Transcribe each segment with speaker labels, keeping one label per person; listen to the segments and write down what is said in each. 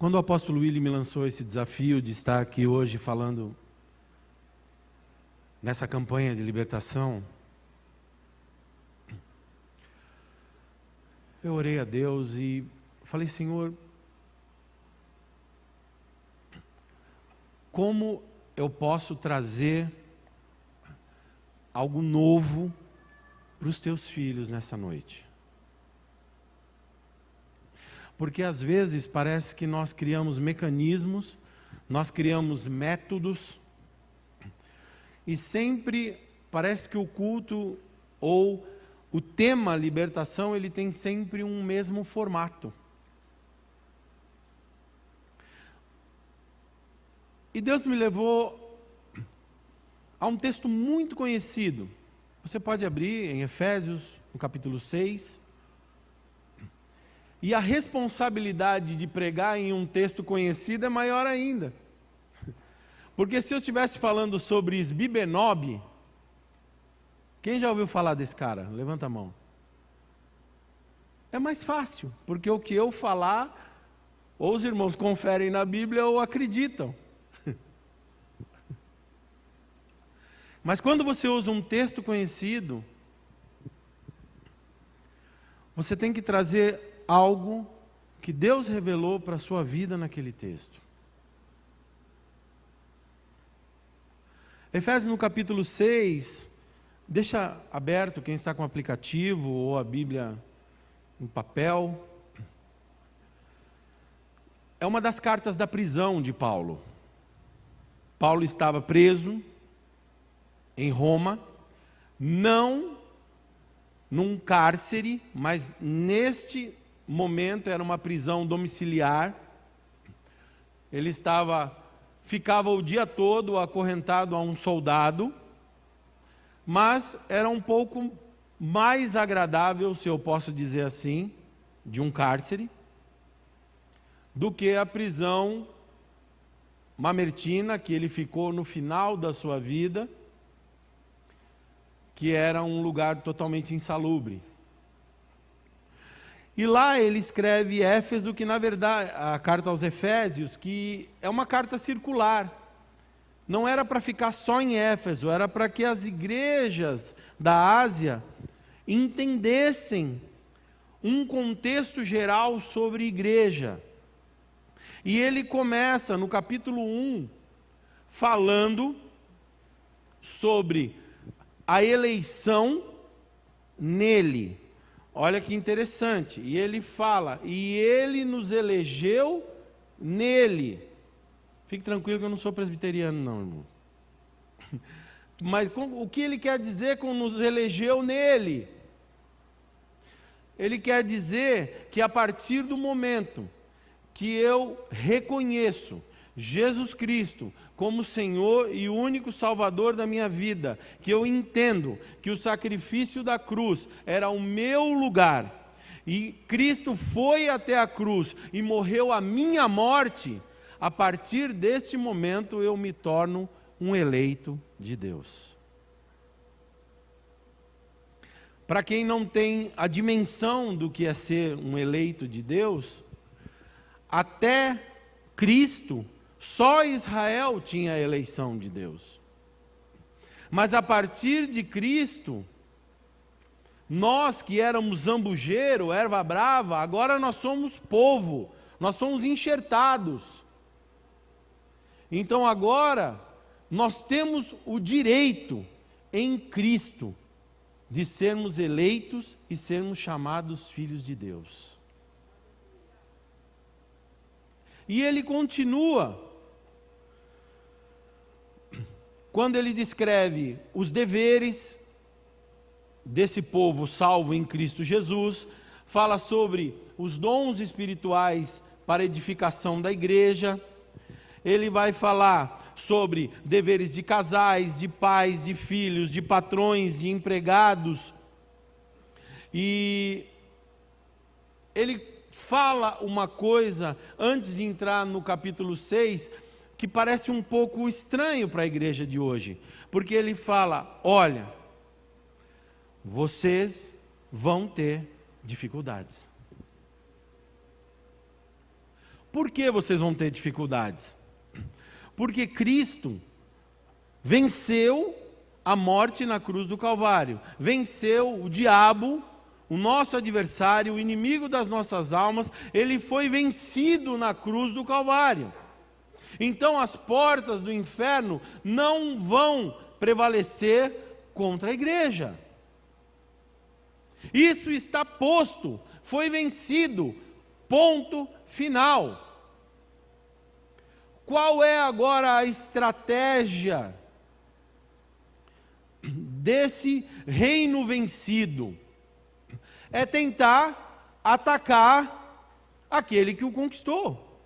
Speaker 1: Quando o apóstolo Willi me lançou esse desafio de estar aqui hoje falando nessa campanha de libertação, eu orei a Deus e falei: Senhor, como eu posso trazer algo novo para os teus filhos nessa noite? Porque às vezes parece que nós criamos mecanismos, nós criamos métodos, e sempre parece que o culto ou o tema libertação, ele tem sempre um mesmo formato. E Deus me levou a um texto muito conhecido. Você pode abrir em Efésios, no capítulo 6. E a responsabilidade de pregar em um texto conhecido é maior ainda. Porque se eu estivesse falando sobre Zvi Benob, quem já ouviu falar desse cara? Levanta a mão. É mais fácil, porque o que eu falar, ou os irmãos conferem na Bíblia ou acreditam. Mas quando você usa um texto conhecido, você tem que trazer algo que Deus revelou para a sua vida naquele texto. Efésios no capítulo 6, deixa aberto quem está com o aplicativo ou a Bíblia em papel. É uma das cartas da prisão de Paulo. Paulo estava preso em Roma, não num cárcere, mas neste momento era uma prisão domiciliar. Ele ficava o dia todo acorrentado a um soldado, mas era um pouco mais agradável, se eu posso dizer assim, de um cárcere, do que a prisão mamertina que ele ficou no final da sua vida, que era um lugar totalmente insalubre. E lá ele escreve Éfeso, que na verdade, a carta aos Efésios, que é uma carta circular. Não era para ficar só em Éfeso, era para que as igrejas da Ásia entendessem um contexto geral sobre igreja. E ele começa no capítulo 1, falando sobre a eleição nele. Olha que interessante, e ele fala, e ele nos elegeu nele. Fique tranquilo que eu não sou presbiteriano não, irmão. Mas o que ele quer dizer com nos elegeu nele? Ele quer dizer que a partir do momento que eu reconheço Jesus Cristo como Senhor e único Salvador da minha vida, que eu entendo que o sacrifício da cruz era o meu lugar, e Cristo foi até a cruz e morreu a minha morte, a partir desse momento eu me torno um eleito de Deus. Para quem não tem a dimensão do que é ser um eleito de Deus, até Cristo, só Israel tinha a eleição de Deus. Mas a partir de Cristo, nós que éramos zambujeiro, erva brava, agora nós somos povo, nós somos enxertados. Então agora, nós temos o direito em Cristo de sermos eleitos e sermos chamados filhos de Deus. E ele continua, quando ele descreve os deveres desse povo salvo em Cristo Jesus, fala sobre os dons espirituais para a edificação da igreja. Ele vai falar sobre deveres de casais, de pais, de filhos, de patrões, de empregados. E ele fala uma coisa, antes de entrar no capítulo 6, que parece um pouco estranho para a igreja de hoje. Porque ele fala, olha, vocês vão ter dificuldades. Por que vocês vão ter dificuldades? Porque Cristo venceu a morte na cruz do Calvário, venceu o diabo, o nosso adversário, o inimigo das nossas almas. Ele foi vencido na cruz do Calvário. Então as portas do inferno não vão prevalecer contra a igreja. Isso está posto, foi vencido, ponto final. Qual é agora a estratégia desse reino vencido? É tentar atacar aquele que o conquistou.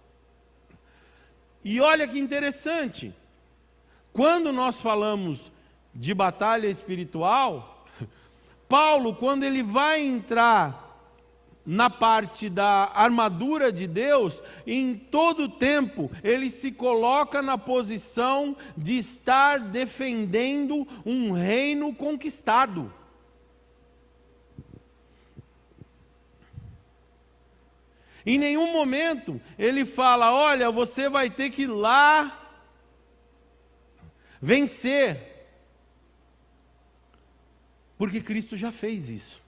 Speaker 1: E olha que interessante, quando nós falamos de batalha espiritual, Paulo, quando ele vai entrar na parte da armadura de Deus, em todo tempo ele se coloca na posição de estar defendendo um reino conquistado. Em nenhum momento ele fala: olha, você vai ter que ir lá vencer, porque Cristo já fez isso.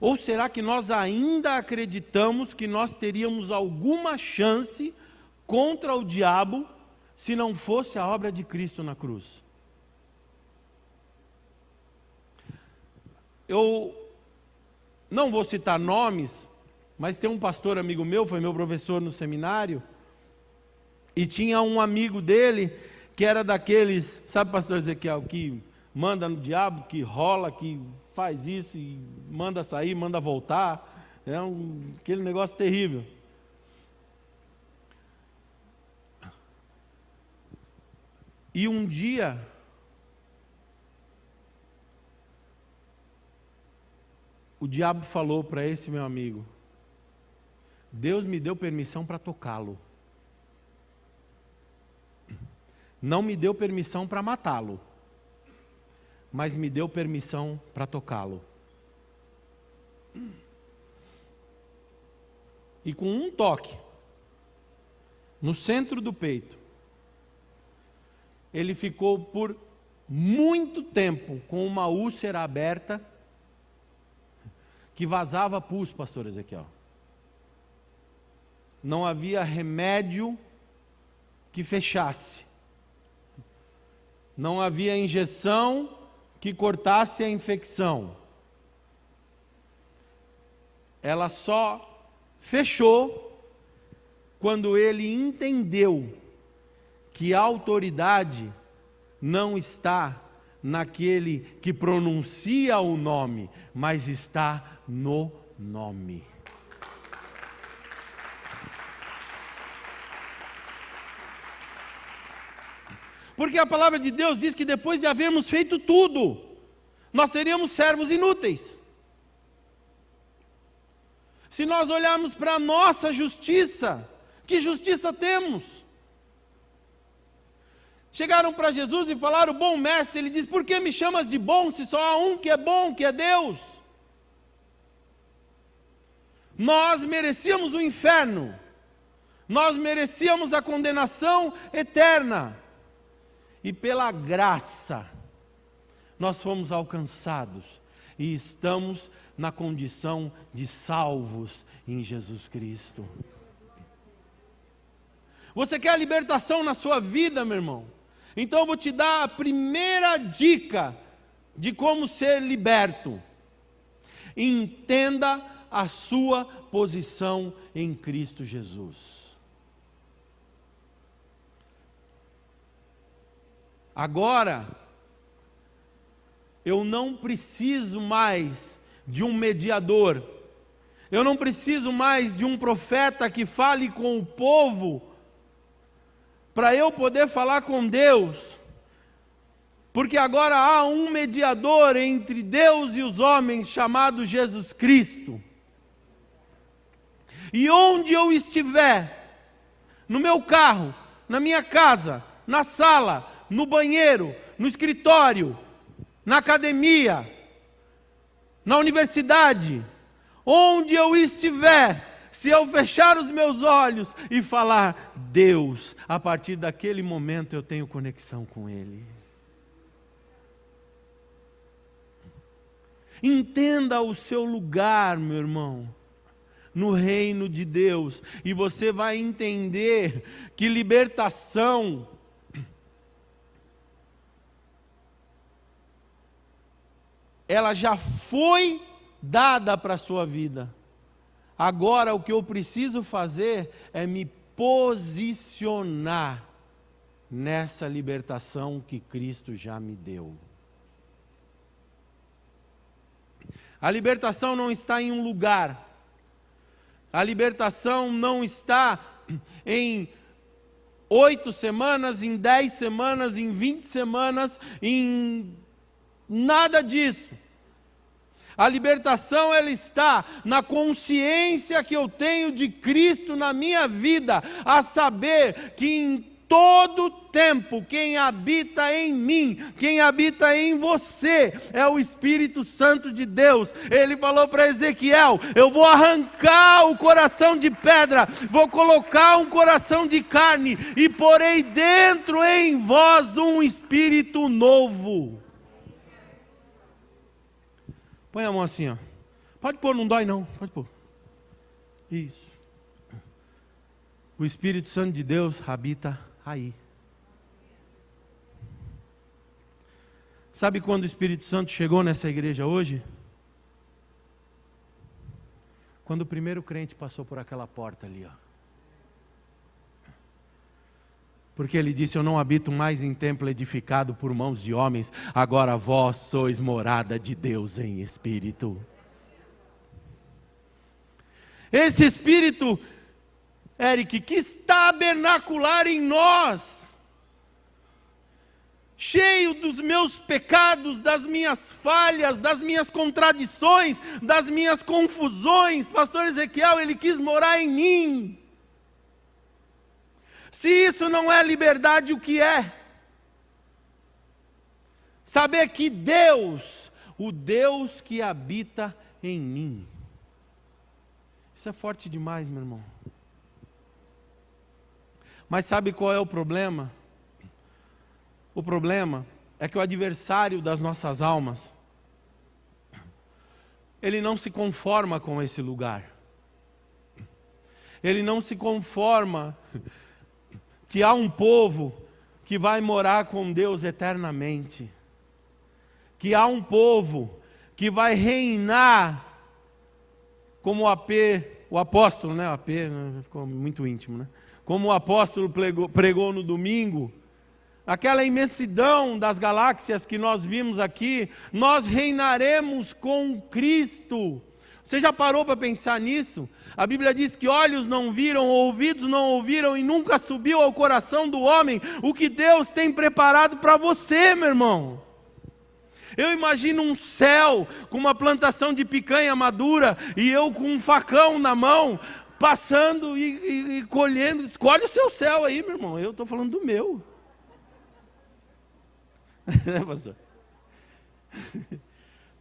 Speaker 1: Ou será que nós ainda acreditamos que nós teríamos alguma chance contra o diabo se não fosse a obra de Cristo na cruz? Eu não vou citar nomes, mas tem um pastor amigo meu, foi meu professor no seminário, e tinha um amigo dele que era daqueles, sabe, pastor Ezequiel, que manda no diabo, que rola, que faz isso e manda sair, manda voltar, aquele negócio terrível. E um dia, o diabo falou para esse meu amigo: Deus me deu permissão para tocá-lo, não me deu permissão para matá-lo, mas me deu permissão para tocá-lo. E com um toque, no centro do peito, ele ficou por muito tempo com uma úlcera aberta, que vazava pus, pastor Ezequiel. Não havia remédio que fechasse. Não havia injeção que cortasse a infecção. Ela só fechou quando ele entendeu que a autoridade não está naquele que pronuncia o nome, mas está no nome. Porque a palavra de Deus diz que depois de havermos feito tudo, nós seríamos servos inúteis. Se nós olharmos para a nossa justiça, que justiça temos? Chegaram para Jesus e falaram: bom mestre. Ele diz: por que me chamas de bom, se só há um que é bom, que é Deus? Nós merecíamos o inferno, nós merecíamos a condenação eterna, e pela graça nós fomos alcançados e estamos na condição de salvos em Jesus Cristo. Você quer a libertação na sua vida, meu irmão? Então eu vou te dar a primeira dica de como ser liberto. Entenda a sua posição em Cristo Jesus. Agora, eu não preciso mais de um mediador, eu não preciso mais de um profeta que fale com o povo, para eu poder falar com Deus, porque agora há um mediador entre Deus e os homens, chamado Jesus Cristo. E onde eu estiver, no meu carro, na minha casa, na sala, no banheiro, no escritório, na academia, na universidade, onde eu estiver, se eu fechar os meus olhos e falar Deus, a partir daquele momento eu tenho conexão com Ele. Entenda o seu lugar, meu irmão, no reino de Deus, e você vai entender que libertação ela já foi dada para a sua vida. Agora o que eu preciso fazer é me posicionar nessa libertação que Cristo já me deu. A libertação não está em um lugar. A libertação não está em 8 semanas, em 10 semanas, em 20 semanas, em nada disso. A libertação ela está na consciência que eu tenho de Cristo na minha vida, a saber que em todo tempo quem habita em mim, quem habita em você é o Espírito Santo de Deus. Ele falou para Ezequiel: eu vou arrancar o coração de pedra, vou colocar um coração de carne e porei dentro em vós um espírito novo. Põe a mão assim, ó. Pode pôr, não dói não, pode pôr. Isso. O Espírito Santo de Deus habita aí. Sabe quando o Espírito Santo chegou nessa igreja hoje? Quando o primeiro crente passou por aquela porta ali, ó. Porque ele disse: eu não habito mais em templo edificado por mãos de homens, agora vós sois morada de Deus em espírito. Esse espírito, Eric, que está tabernacular em nós, cheio dos meus pecados, das minhas falhas, das minhas contradições, das minhas confusões. Pastor Ezequiel, ele quis morar em mim. Se isso não é liberdade, o que é? Saber que Deus, o Deus que habita em mim. Isso é forte demais, meu irmão. Mas sabe qual é o problema? O problema é que o adversário das nossas almas, ele não se conforma com esse lugar. Ele não se conforma que há um povo que vai morar com Deus eternamente. Que há um povo que vai reinar como o apóstolo, né? O AP ficou muito íntimo, né? Como o apóstolo pregou no domingo, aquela imensidão das galáxias que nós vimos aqui, nós reinaremos com Cristo. Você já parou para pensar nisso? A Bíblia diz que olhos não viram, ouvidos não ouviram e nunca subiu ao coração do homem o que Deus tem preparado para você, meu irmão. Eu imagino um céu com uma plantação de picanha madura e eu com um facão na mão, passando e colhendo. Escolhe o seu céu aí, meu irmão. Eu estou falando do meu. Né, pastor?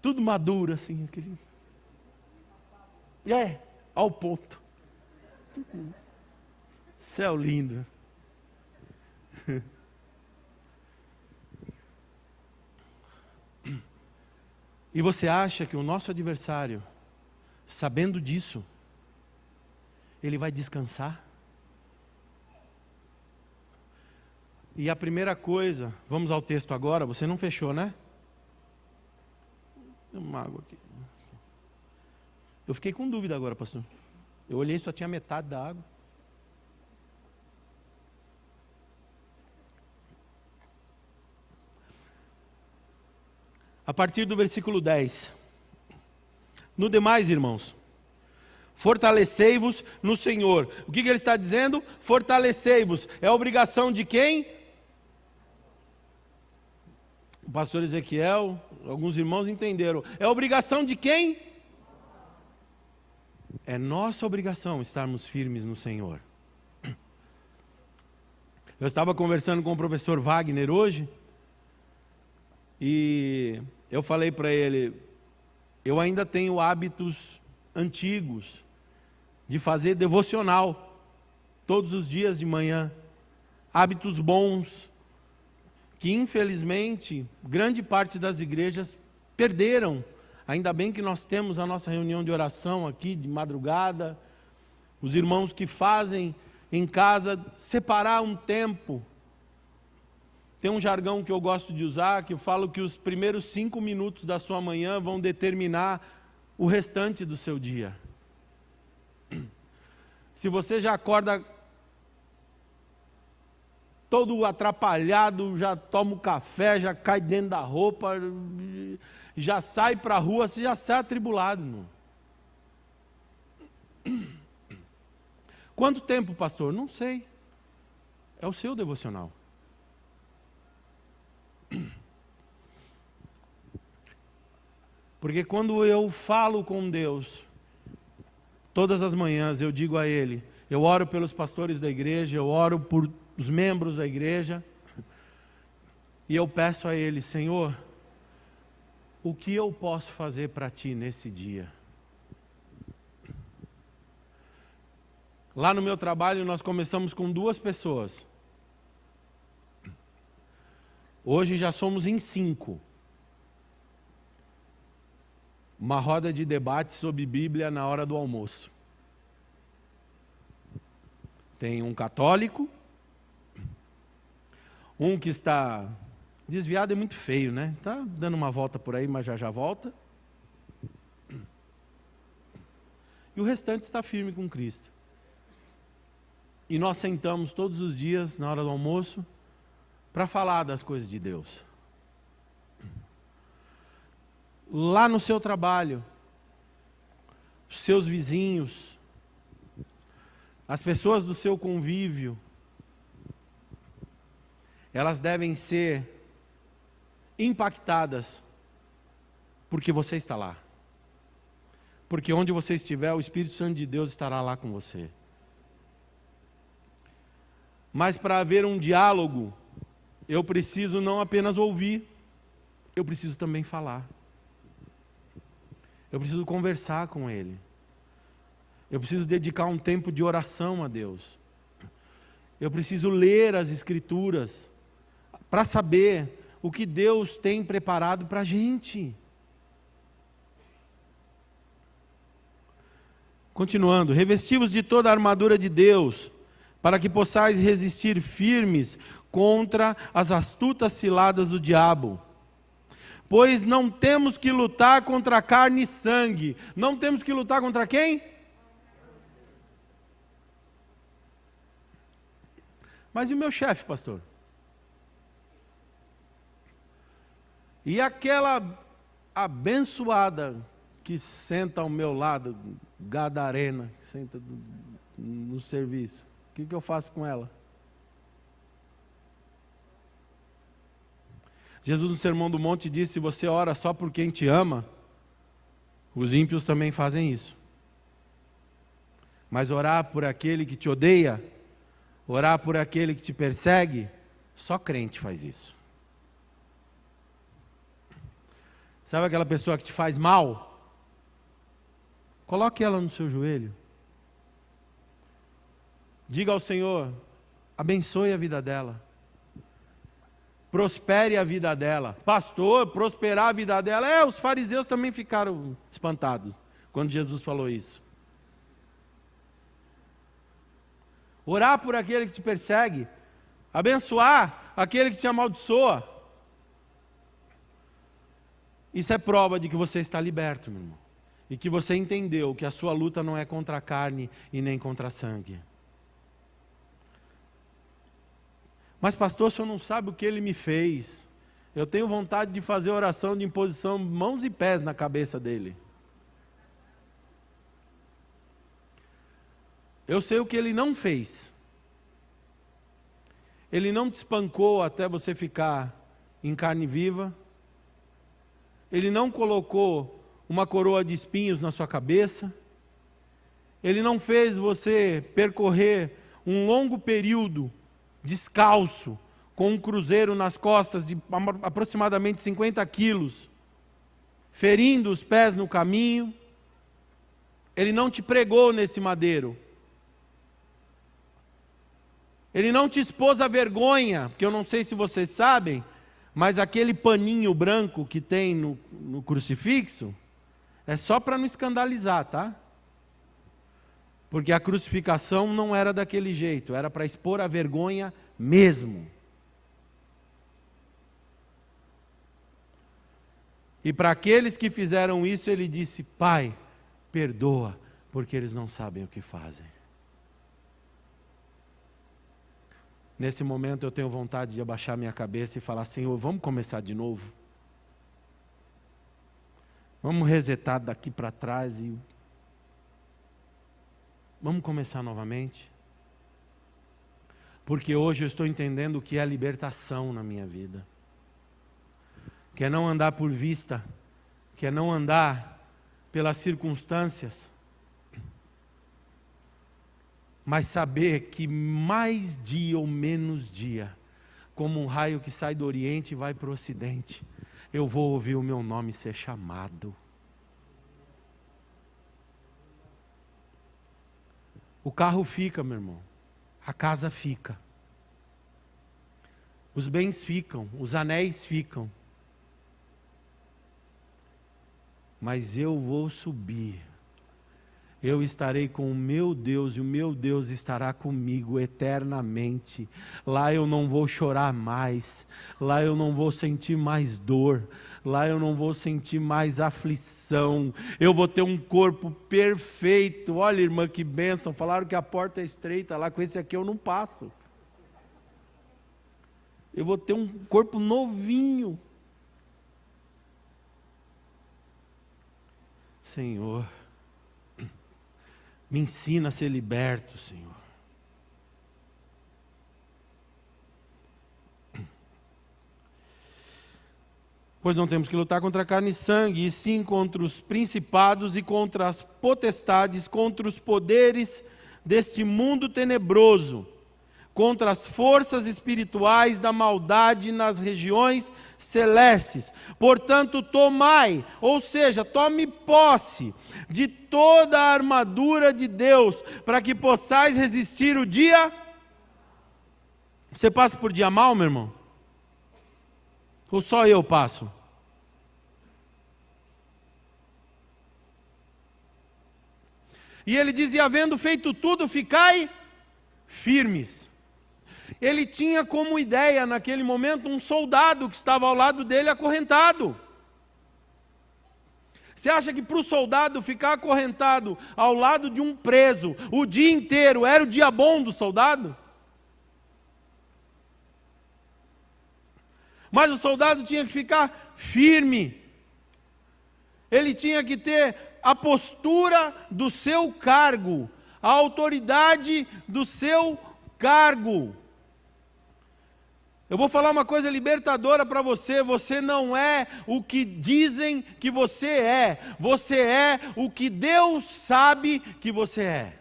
Speaker 1: Tudo maduro assim, aquele... ao ponto. Céu lindo. E você acha que o nosso adversário, sabendo disso, ele vai descansar? E a primeira coisa, vamos ao texto agora, você não fechou, né? Tem uma água aqui. Eu fiquei com dúvida agora, pastor. Eu olhei e só tinha metade da água. A partir do versículo 10. No demais, irmãos, fortalecei-vos no Senhor. O que ele está dizendo? Fortalecei-vos. É obrigação de quem? O pastor Ezequiel, alguns irmãos entenderam. É obrigação de quem? É nossa obrigação estarmos firmes no Senhor. Eu estava conversando com o professor Wagner hoje, e eu falei para ele, eu ainda tenho hábitos antigos, de fazer devocional todos os dias de manhã. Hábitos bons que, infelizmente, grande parte das igrejas perderam. Ainda bem que nós temos a nossa reunião de oração aqui de madrugada. Os irmãos que fazem em casa, separar um tempo. Tem um jargão que eu gosto de usar, que eu falo que os primeiros 5 minutos da sua manhã vão determinar o restante do seu dia. Se você já acorda todo atrapalhado, já toma o café, já cai dentro da roupa, já sai para a rua, você já sai atribulado, irmão. Quanto tempo, pastor? Não sei. É o seu devocional. Porque quando eu falo com Deus, todas as manhãs eu digo a Ele, eu oro pelos pastores da igreja, eu oro por os membros da igreja, e eu peço a Ele, Senhor, o que eu posso fazer para Ti nesse dia? Lá no meu trabalho nós começamos com 2 pessoas. Hoje já somos em 5. Uma roda de debate sobre Bíblia na hora do almoço. Tem um católico, um que está desviado, é muito feio, né? Está dando uma volta por aí, mas já volta. E o restante está firme com Cristo. E nós sentamos todos os dias, na hora do almoço, para falar das coisas de Deus. Lá no seu trabalho, os seus vizinhos, as pessoas do seu convívio, elas devem ser impactadas porque você está lá. Porque onde você estiver, o Espírito Santo de Deus estará lá com você. Mas para haver um diálogo, eu preciso não apenas ouvir, eu preciso também falar. Eu preciso conversar com Ele. Eu preciso dedicar um tempo de oração a Deus. Eu preciso ler as Escrituras para saber o que Deus tem preparado para a gente. Continuando, revestivos de toda a armadura de Deus, para que possais resistir firmes contra as astutas ciladas do diabo. Pois não temos que lutar contra carne e sangue. Não temos que lutar contra quem? Mas e o meu chefe, pastor? E aquela abençoada que senta ao meu lado, gadarena, que senta no serviço. O que eu faço com ela? Jesus no Sermão do Monte disse, se você ora só por quem te ama, os ímpios também fazem isso. Mas orar por aquele que te odeia, orar por aquele que te persegue, só crente faz isso. Sabe aquela pessoa que te faz mal? Coloque ela no seu joelho. Diga ao Senhor, abençoe a vida dela. Prospere a vida dela. Pastor, prosperar a vida dela. Os fariseus também ficaram espantados quando Jesus falou isso. Orar por aquele que te persegue. Abençoar aquele que te amaldiçoa. Isso é prova de que você está liberto, meu irmão. E que você entendeu que a sua luta não é contra a carne e nem contra a sangue. Mas pastor, o senhor não sabe o que ele me fez. Eu tenho vontade de fazer oração de imposição, mãos e pés na cabeça dele. Eu sei o que ele não fez. Ele não te espancou até você ficar em carne viva. Ele não colocou uma coroa de espinhos na sua cabeça. Ele não fez você percorrer um longo período descalço, com um cruzeiro nas costas de aproximadamente 50 quilos, ferindo os pés no caminho. Ele não te pregou nesse madeiro. Ele não te expôs à vergonha, porque eu não sei se vocês sabem, mas aquele paninho branco que tem no crucifixo, é só para não escandalizar, tá? Porque a crucificação não era daquele jeito, era para expor a vergonha mesmo. E para aqueles que fizeram isso, ele disse: Pai, perdoa, porque eles não sabem o que fazem. Nesse momento eu tenho vontade de abaixar minha cabeça e falar: Senhor, vamos começar de novo? Vamos resetar daqui para trás e vamos começar novamente? Porque hoje eu estou entendendo o que é libertação na minha vida. Que é não andar por vista, que é não andar pelas circunstâncias, mas saber que mais dia ou menos dia, como um raio que sai do Oriente e vai para o Ocidente, eu vou ouvir o meu nome ser chamado. O carro fica, meu irmão, a casa fica, os bens ficam, os anéis ficam, mas eu vou subir, eu estarei com o meu Deus e o meu Deus estará comigo eternamente. Lá eu não vou chorar mais, lá eu não vou sentir mais dor, lá eu não vou sentir mais aflição, eu vou ter um corpo perfeito. Olha, irmã, que bênção, falaram que a porta é estreita, lá com esse aqui eu não passo. Eu vou ter um corpo novinho. Senhor, me ensina a ser liberto, Senhor. Pois não temos que lutar contra carne e sangue, e sim contra os principados e contra as potestades, contra os poderes deste mundo tenebroso, contra as forças espirituais da maldade nas regiões celestes. Portanto, tomai, ou seja, tome posse de toda a armadura de Deus, para que possais resistir o dia. Você passa por dia mal, meu irmão? Ou só eu passo? E ele diz: e havendo feito tudo, ficai firmes. Ele tinha como ideia, naquele momento, um soldado que estava ao lado dele acorrentado. Você acha que para o soldado ficar acorrentado ao lado de um preso o dia inteiro era o dia bom do soldado? Mas o soldado tinha que ficar firme. Ele tinha que ter a postura do seu cargo, a autoridade do seu cargo. Eu vou falar uma coisa libertadora para você: você não é o que dizem que você é o que Deus sabe que você é.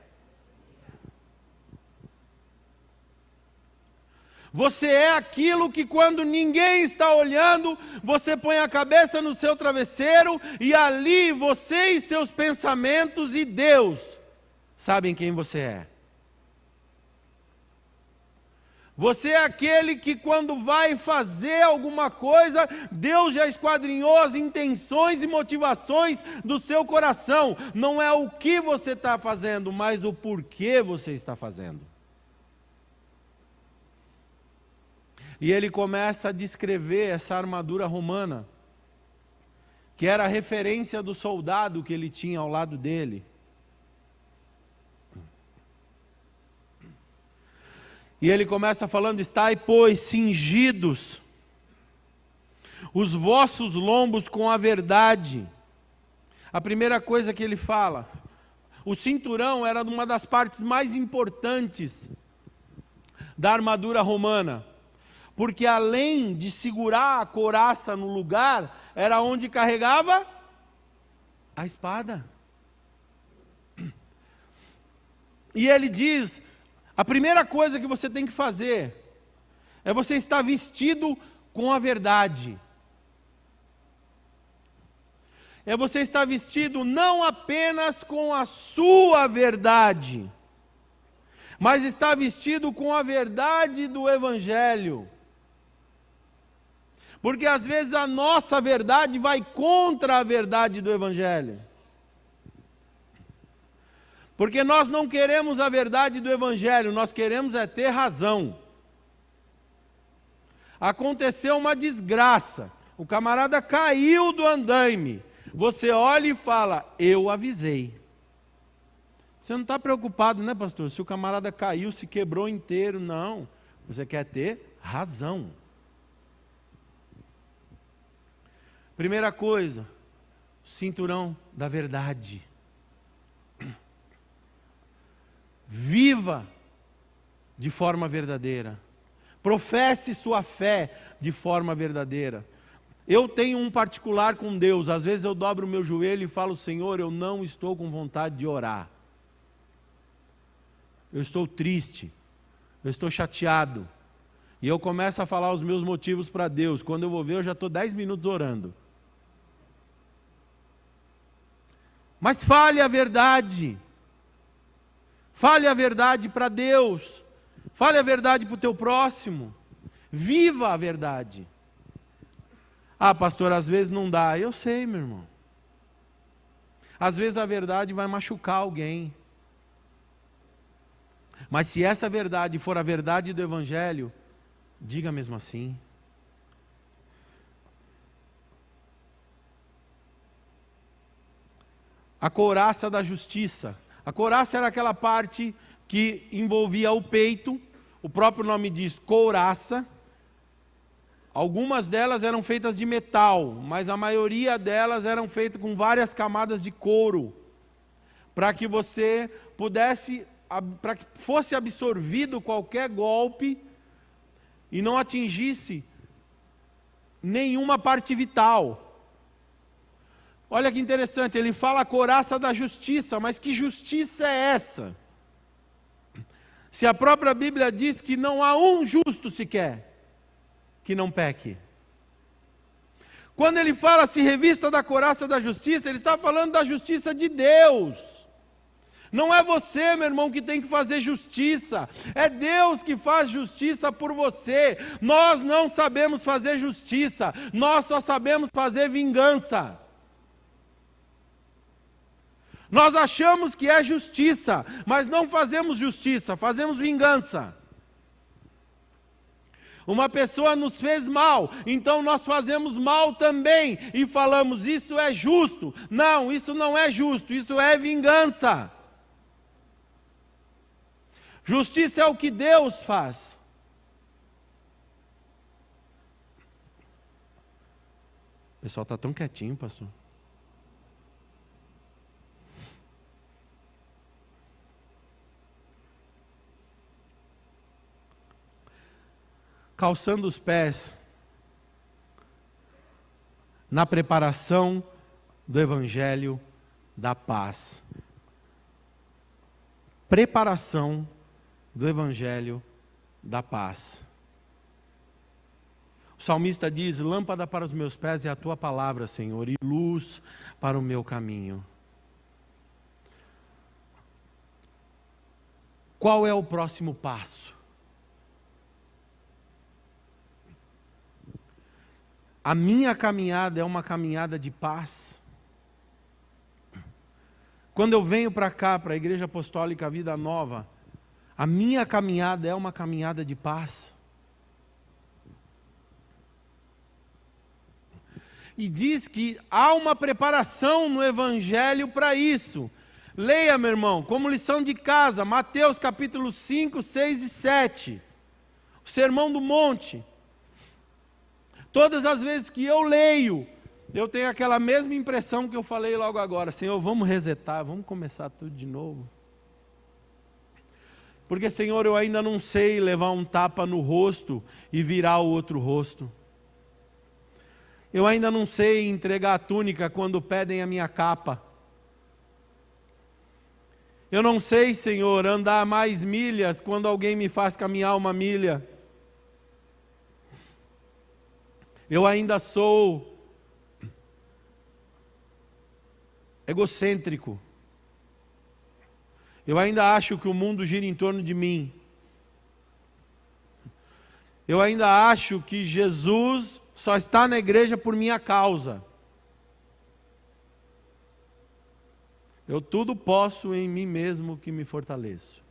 Speaker 1: Você é aquilo que quando ninguém está olhando, você põe a cabeça no seu travesseiro e ali você e seus pensamentos e Deus sabem quem você é. Você é aquele que quando vai fazer alguma coisa, Deus já esquadrinhou as intenções e motivações do seu coração. Não é o que você está fazendo, mas o porquê você está fazendo. E ele começa a descrever essa armadura romana, que era a referência do soldado que ele tinha ao lado dele. E ele começa falando: estai, pois, cingidos os vossos lombos com a verdade. A primeira coisa que ele fala, o cinturão era uma das partes mais importantes da armadura romana, porque além de segurar a couraça no lugar, era onde carregava a espada. E ele diz: a primeira coisa que você tem que fazer é você estar vestido com a verdade. é você estar vestido não apenas com a sua verdade, mas estar vestido com a verdade do Evangelho. Porque às vezes a nossa verdade vai contra a verdade do Evangelho. Porque nós não queremos a verdade do Evangelho, nós queremos é ter razão. Aconteceu uma desgraça, o camarada caiu do andaime. Você olha e fala, eu avisei. Você não está preocupado, né, pastor? Se o camarada caiu, se quebrou inteiro, não. Você quer ter razão. Primeira coisa, cinturão da verdade. Viva de forma verdadeira. Professe sua fé de forma verdadeira. Eu tenho um particular com Deus. Às vezes eu dobro o meu joelho e falo, Senhor, eu não estou com vontade de orar. Eu estou triste. Eu estou chateado. E eu começo a falar os meus motivos para Deus. Quando eu vou ver, eu já estou 10 minutos orando. Mas fale a verdade. Fale a verdade para Deus. Fale a verdade para o teu próximo. Viva a verdade. Ah, pastor, às vezes não dá. Eu sei, meu irmão. Às vezes a verdade vai machucar alguém. Mas se essa verdade for a verdade do Evangelho, diga mesmo assim. A couraça da justiça. A couraça era aquela parte que envolvia o peito. O próprio nome diz couraça. Algumas delas eram feitas de metal, mas a maioria delas eram feitas com várias camadas de couro, para que você pudesse, para que fosse absorvido qualquer golpe e não atingisse nenhuma parte vital. Olha que interessante, ele fala a couraça da justiça, mas que justiça é essa? Se a própria Bíblia diz que não há um justo sequer que não peque. Quando ele fala se revista da couraça da justiça, ele está falando da justiça de Deus. Não é você, meu irmão, que tem que fazer justiça. É Deus que faz justiça por você. Nós não sabemos fazer justiça. Nós só sabemos fazer vingança. Nós achamos que é justiça, mas não fazemos justiça, fazemos vingança. Uma pessoa nos fez mal, então nós fazemos mal também e falamos, isso é justo. Não, isso não é justo, isso é vingança. Justiça é o que Deus faz. O pessoal está tão quietinho, pastor. Calçando os pés na preparação do Evangelho da paz. Preparação do Evangelho da paz. O salmista diz, lâmpada para os meus pés é a tua palavra, Senhor, e luz para o meu caminho. Qual é o próximo passo? A minha caminhada é uma caminhada de paz. Quando eu venho para cá, para a Igreja Apostólica Vida Nova, a minha caminhada é uma caminhada de paz. E diz que há uma preparação no Evangelho para isso. Leia, meu irmão, como lição de casa, Mateus capítulo 5, 6 e 7. O Sermão do Monte. Todas as vezes que eu leio, eu tenho aquela mesma impressão que eu falei logo agora. Senhor, vamos resetar, vamos começar tudo de novo. Porque, Senhor, eu ainda não sei levar um tapa no rosto e virar o outro rosto. Eu ainda não sei entregar a túnica quando pedem a minha capa. Eu não sei, Senhor, andar mais milhas quando alguém me faz caminhar uma milha. Eu ainda sou egocêntrico. Eu ainda acho que o mundo gira em torno de mim. Eu ainda acho que Jesus só está na igreja por minha causa. Eu tudo posso em mim mesmo que me fortaleço.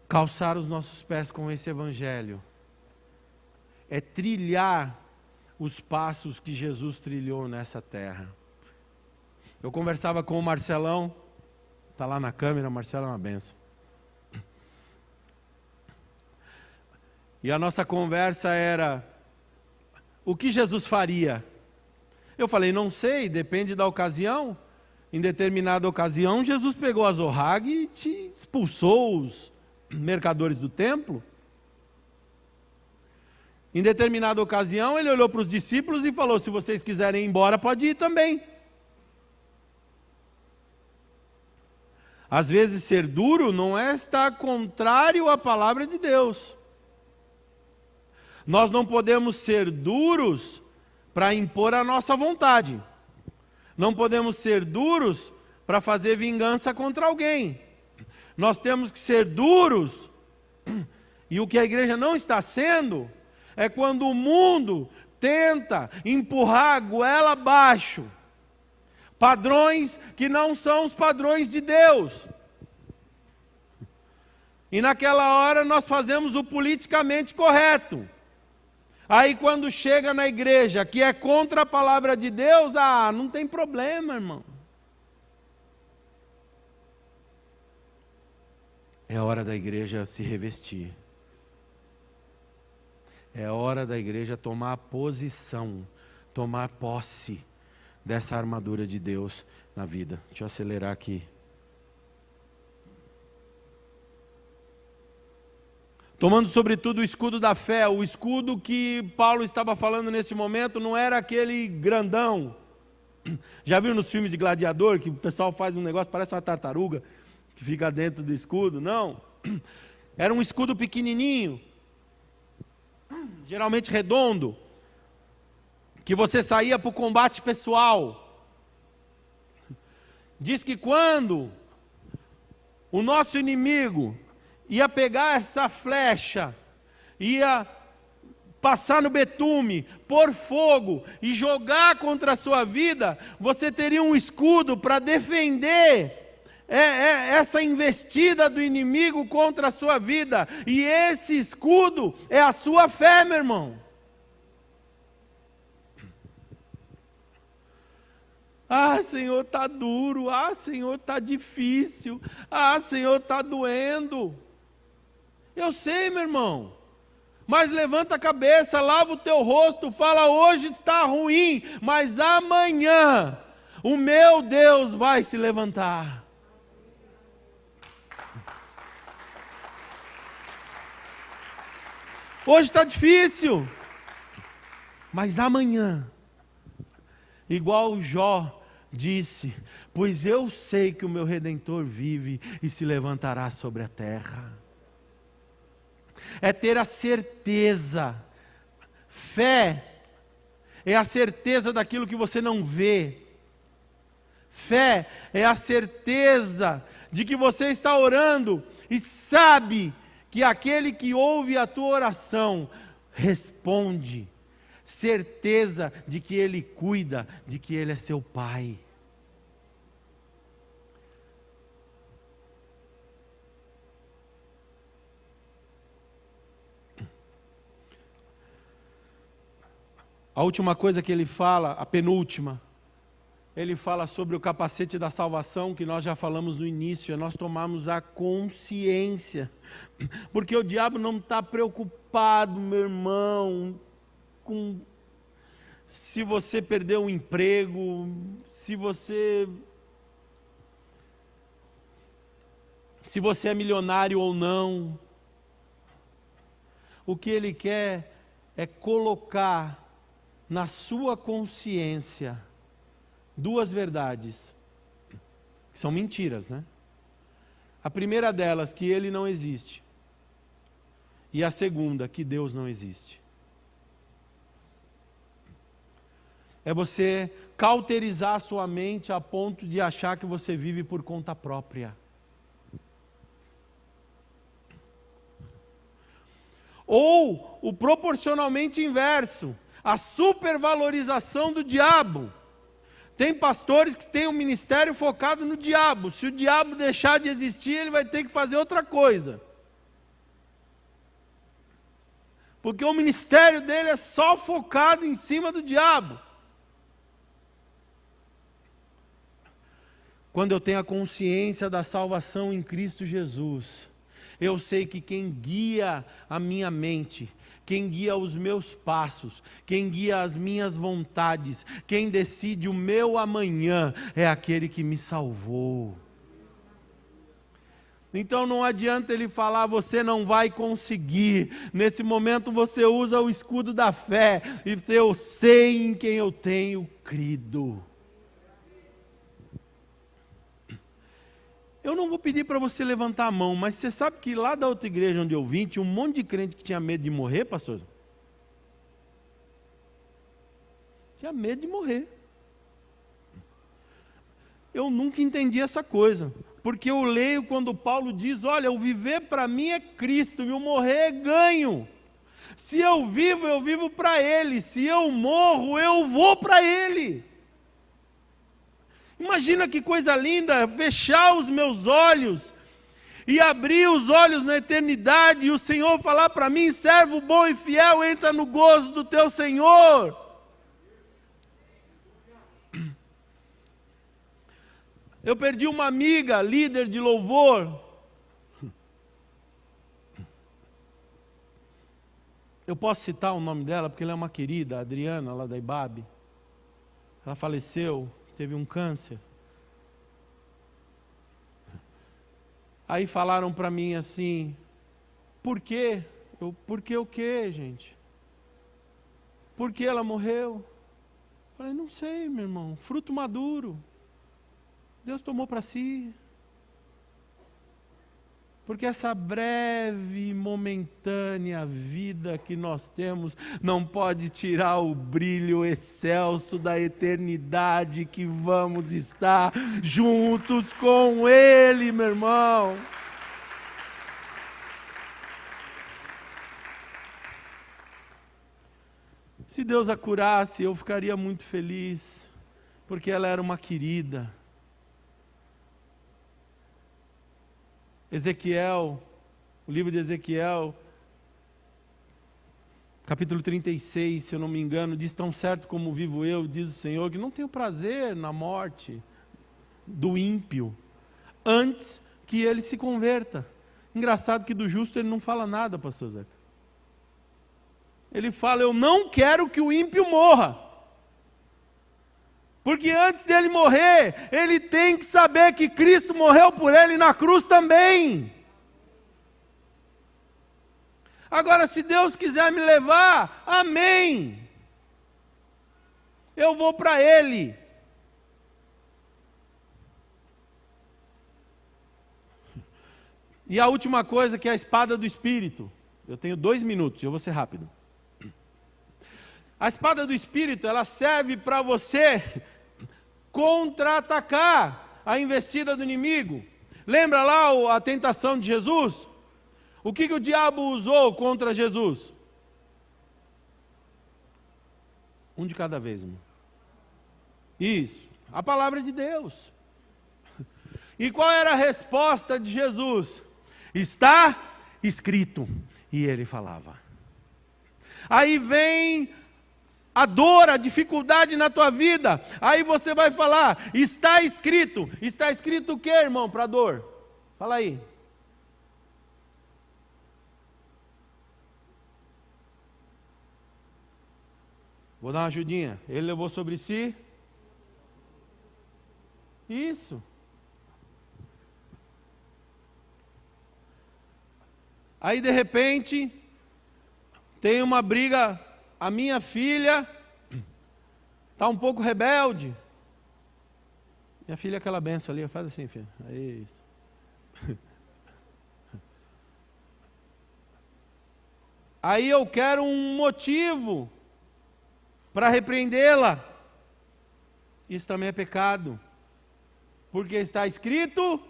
Speaker 1: Calçar os nossos pés com esse evangelho é trilhar os passos que Jesus trilhou nessa terra. Eu conversava com o Marcelão, está lá na câmera, o Marcelo é uma benção. E a nossa conversa era: o que Jesus faria? Eu falei, não sei, depende da ocasião. Em determinada ocasião, Jesus pegou a Zorrague e te expulsou os mercadores do templo. Em determinada ocasião, ele olhou para os discípulos e falou: se vocês quiserem ir embora, pode ir também. Às vezes, ser duro não é estar contrário à palavra de Deus. Nós não podemos ser duros para impor a nossa vontade. Não podemos ser duros para fazer vingança contra alguém. Nós temos que ser duros, e o que a igreja não está sendo, é quando o mundo tenta empurrar a goela abaixo padrões que não são os padrões de Deus. E naquela hora nós fazemos o politicamente correto. Aí quando chega na igreja que é contra a palavra de Deus, não tem problema, irmão. É hora da igreja se revestir. É hora da igreja tomar posição, tomar posse dessa armadura de Deus na vida. Deixa eu acelerar aqui. Tomando sobretudo o escudo da fé. O escudo que Paulo estava falando nesse momento não era aquele grandão. Já viu nos filmes de gladiador que o pessoal faz um negócio, parece uma tartaruga, que fica dentro do escudo? Não. Era um escudo pequenininho, geralmente redondo, que você saía para o combate pessoal. Diz que quando o nosso inimigo ia pegar essa flecha, ia passar no betume, pôr fogo e jogar contra a sua vida, você teria um escudo para defender essa investida do inimigo contra a sua vida. E esse escudo é a sua fé, meu irmão. Senhor, está duro. Senhor, está difícil. Senhor, está doendo. Eu sei, meu irmão. Mas levanta a cabeça, lava o teu rosto, fala: hoje está ruim, mas amanhã o meu Deus vai se levantar. Hoje está difícil, mas amanhã, igual Jó disse: pois eu sei que o meu Redentor vive e se levantará sobre a terra. É ter a certeza. Fé é a certeza daquilo que você não vê. Fé é a certeza de que você está orando e sabe que aquele que ouve a tua oração responde. Certeza de que Ele cuida, de que Ele é seu Pai. A última coisa que ele fala, a penúltima, ele fala sobre o capacete da salvação, que nós já falamos no início, é nós tomarmos a consciência, porque o diabo não está preocupado, meu irmão, com se você perdeu o emprego, se você é milionário ou não. O que ele quer é colocar na sua consciência duas verdades, que são mentiras, né? A primeira delas, que Ele não existe. E a segunda, que Deus não existe. é você cauterizar a sua mente a ponto de achar que você vive por conta própria. Ou o proporcionalmente inverso, a supervalorização do diabo. Tem pastores que têm um ministério focado no diabo. Se o diabo deixar de existir, ele vai ter que fazer outra coisa. Porque o ministério dele é só focado em cima do diabo. Quando eu tenho a consciência da salvação em Cristo Jesus, eu sei que quem guia a minha mente, quem guia os meus passos, quem guia as minhas vontades, quem decide o meu amanhã, é aquele que me salvou. Então não adianta ele falar, você não vai conseguir. Nesse momento você usa o escudo da fé, e eu sei em quem eu tenho crido. Eu não vou pedir para você levantar a mão, mas você sabe que lá da outra igreja onde eu vim, tinha um monte de crente que tinha medo de morrer, pastor? Tinha medo de morrer. Eu nunca entendi essa coisa, porque eu leio quando Paulo diz, olha, o viver para mim é Cristo, e o morrer é ganho. Se eu vivo para Ele, se eu morro, eu vou para Ele. Imagina que coisa linda, fechar os meus olhos e abrir os olhos na eternidade e o Senhor falar para mim, servo bom e fiel, entra no gozo do teu Senhor. Eu perdi uma amiga, líder de louvor. Eu posso citar o nome dela porque ela é uma querida, a Adriana, lá da IBAB. Ela faleceu. Teve um câncer. Aí falaram para mim assim, por quê? Por que o quê, gente? Por que ela morreu? Eu falei, não sei, meu irmão, fruto maduro. Deus tomou para si. Porque essa breve, momentânea vida que nós temos não pode tirar o brilho excelso da eternidade que vamos estar juntos com Ele, meu irmão. Se Deus a curasse, eu ficaria muito feliz, porque ela era uma querida. Ezequiel, o livro de Ezequiel, capítulo 36, se eu não me engano, diz, tão certo como vivo eu, diz o Senhor, que não tenho prazer na morte do ímpio, antes que ele se converta. Engraçado que do justo ele não fala nada, pastor Zeca. Ele fala, eu não quero que o ímpio morra. Porque antes dele morrer, ele tem que saber que Cristo morreu por ele na cruz também. Agora, se Deus quiser me levar, amém. Eu vou para Ele. E a última coisa, que é a espada do Espírito. Eu tenho 2 minutos, eu vou ser rápido. A espada do Espírito, ela serve para você contra-atacar a investida do inimigo. Lembra lá a tentação de Jesus? O que o diabo usou contra Jesus? Um de cada vez, irmão. Isso, a palavra de Deus. E qual era a resposta de Jesus? Está escrito. E ele falava. Aí vem a dor, a dificuldade na tua vida, aí você vai falar, está escrito o que, irmão, para a dor? Fala aí. Vou dar uma ajudinha, ele levou sobre si, isso. Aí de repente, tem uma briga. A minha filha está um pouco rebelde. Minha filha é aquela benção ali, faz assim, filha. É isso. Aí eu quero um motivo para repreendê-la. isso também é pecado. Porque está escrito: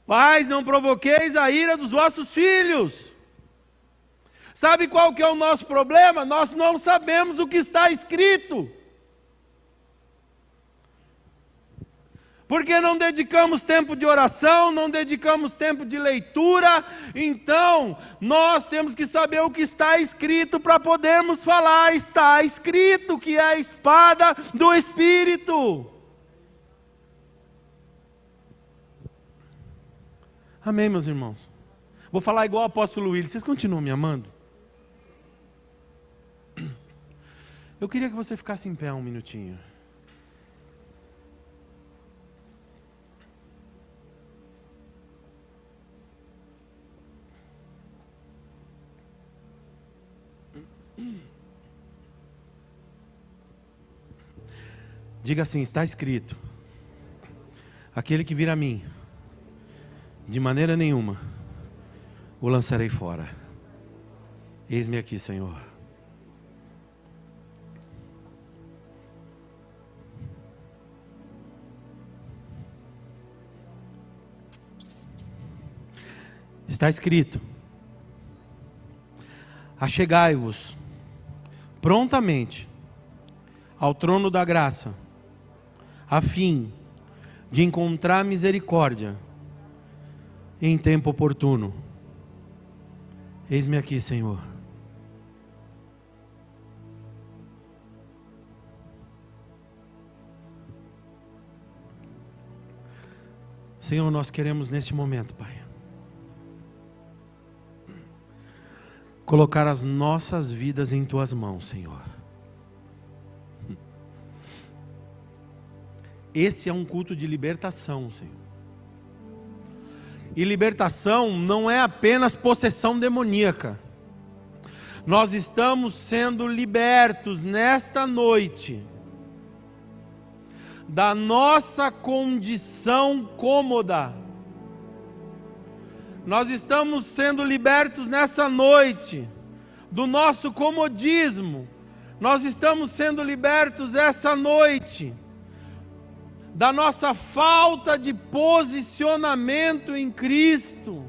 Speaker 1: pais, não provoqueis a ira dos vossos filhos. Sabe qual que é o nosso problema? Nós não sabemos o que está escrito. Porque não dedicamos tempo de oração, não dedicamos tempo de leitura. Então, nós temos que saber o que está escrito para podermos falar. Está escrito que é a espada do Espírito. Amém, meus irmãos? Vou falar igual o apóstolo Willis. Vocês continuam me amando? Eu queria que você ficasse em pé um minutinho. Diga assim: está escrito: aquele que vir a mim, de maneira nenhuma o lançarei fora. Eis-me aqui, Senhor. Está escrito: achegai-vos prontamente ao trono da graça, a fim de encontrar misericórdia em tempo oportuno. Eis-me aqui, Senhor. Senhor, nós queremos neste momento, Pai, colocar as nossas vidas em Tuas mãos, Senhor. Esse é um culto de libertação, Senhor. E libertação não é apenas possessão demoníaca. Nós estamos sendo libertos nesta noite da nossa condição cômoda. Nós estamos sendo libertos nessa noite do nosso comodismo. Nós estamos sendo libertos essa noite da nossa falta de posicionamento em Cristo.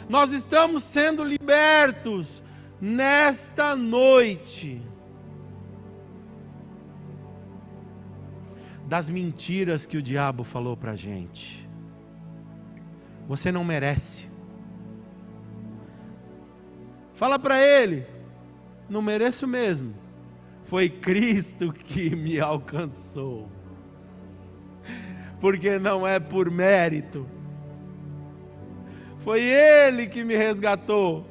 Speaker 1: Nós estamos sendo libertos nesta noite das mentiras que o diabo falou para a gente. Você não merece. Fala para ele: não mereço mesmo. Foi Cristo que me alcançou. Porque não é por mérito. Foi Ele que me resgatou.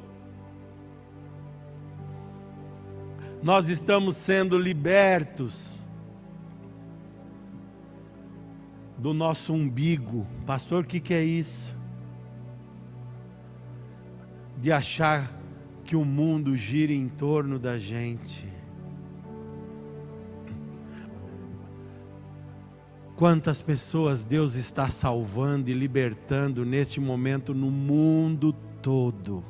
Speaker 1: Nós estamos sendo libertos do nosso umbigo. Pastor, o que é isso? De achar que o mundo gira em torno da gente. Quantas pessoas Deus está salvando e libertando neste momento no mundo todo.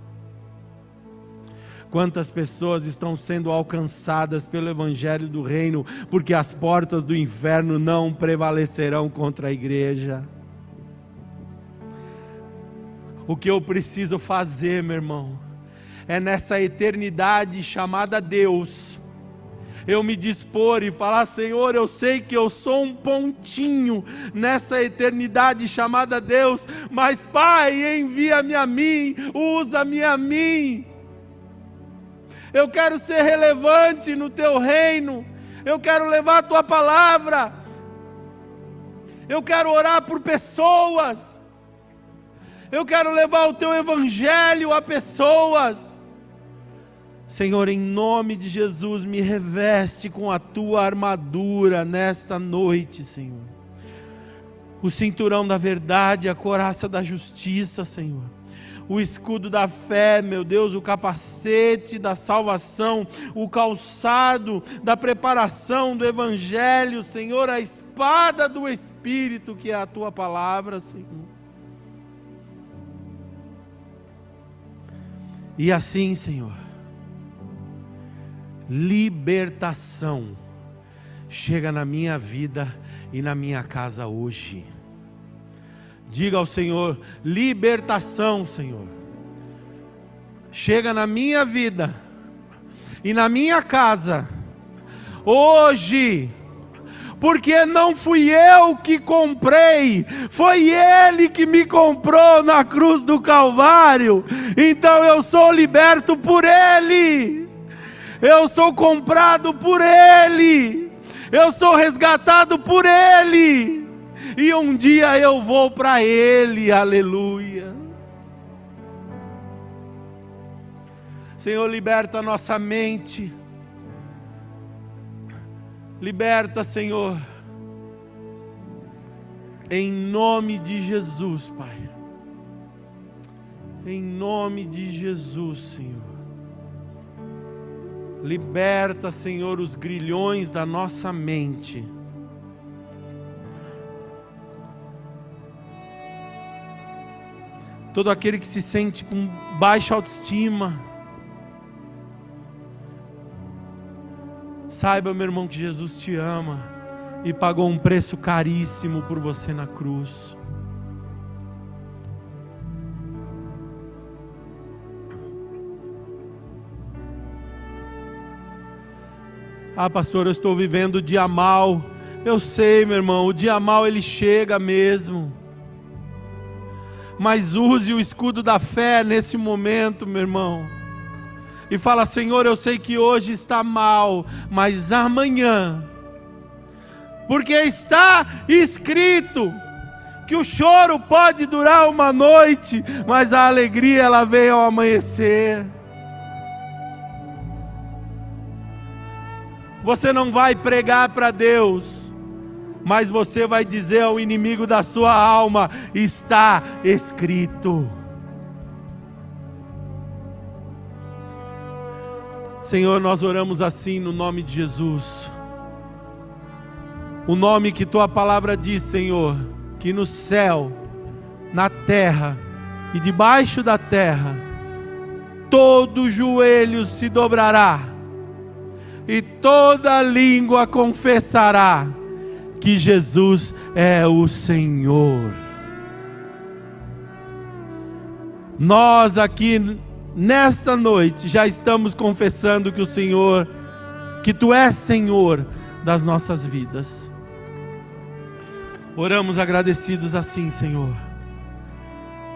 Speaker 1: Quantas pessoas estão sendo alcançadas pelo Evangelho do Reino, porque as portas do inferno não prevalecerão contra a igreja. O que eu preciso fazer, meu irmão, é nessa eternidade chamada Deus, eu me dispor e falar: Senhor, eu sei que eu sou um pontinho nessa eternidade chamada Deus, mas Pai, envia-me a mim, usa-me a mim. Eu quero ser relevante no Teu reino, eu quero levar a Tua palavra, eu quero orar por pessoas, eu quero levar o Teu Evangelho a pessoas. Senhor, em nome de Jesus, me reveste com a Tua armadura nesta noite, Senhor. O cinturão da verdade, a couraça da justiça, Senhor. O escudo da fé, meu Deus, o capacete da salvação, o calçado da preparação do Evangelho, Senhor, a espada do Espírito, que é a Tua palavra, Senhor. E assim, Senhor, libertação chega na minha vida e na minha casa hoje. Diga ao Senhor: libertação, Senhor, chega na minha vida e na minha casa hoje. Porque não fui eu que comprei, foi Ele que me comprou na cruz do Calvário. Então eu sou liberto por Ele, eu sou comprado por Ele, eu sou resgatado por Ele, e um dia eu vou para Ele, aleluia. Senhor, liberta a nossa mente. Liberta, Senhor, em nome de Jesus, Pai, em nome de Jesus, Senhor. Liberta, Senhor, os grilhões da nossa mente. Todo aquele que se sente com baixa autoestima, saiba, meu irmão, que Jesus te ama e pagou um preço caríssimo por você na cruz. Ah, pastor, eu estou vivendo o dia mal. Eu sei, meu irmão, o dia mal ele chega mesmo. Mas use o escudo da fé nesse momento, meu irmão. E fala: Senhor, eu sei que hoje está mal, mas amanhã, porque está escrito que o choro pode durar uma noite, mas a alegria ela vem ao amanhecer. Você não vai pregar para Deus, mas você vai dizer ao inimigo da sua alma: está escrito. Senhor, nós oramos assim no nome de Jesus, o nome que tua palavra diz, Senhor, que no céu, na terra e debaixo da terra, todo joelho se dobrará e toda língua confessará que Jesus é o Senhor. Nós aqui nesta noite já estamos confessando que o Senhor, que Tu és Senhor das nossas vidas. Oramos agradecidos assim, Senhor,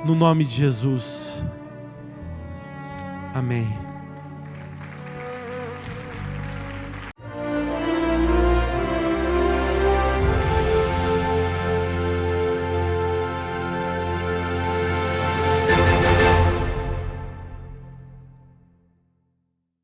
Speaker 1: no nome de Jesus. Amém.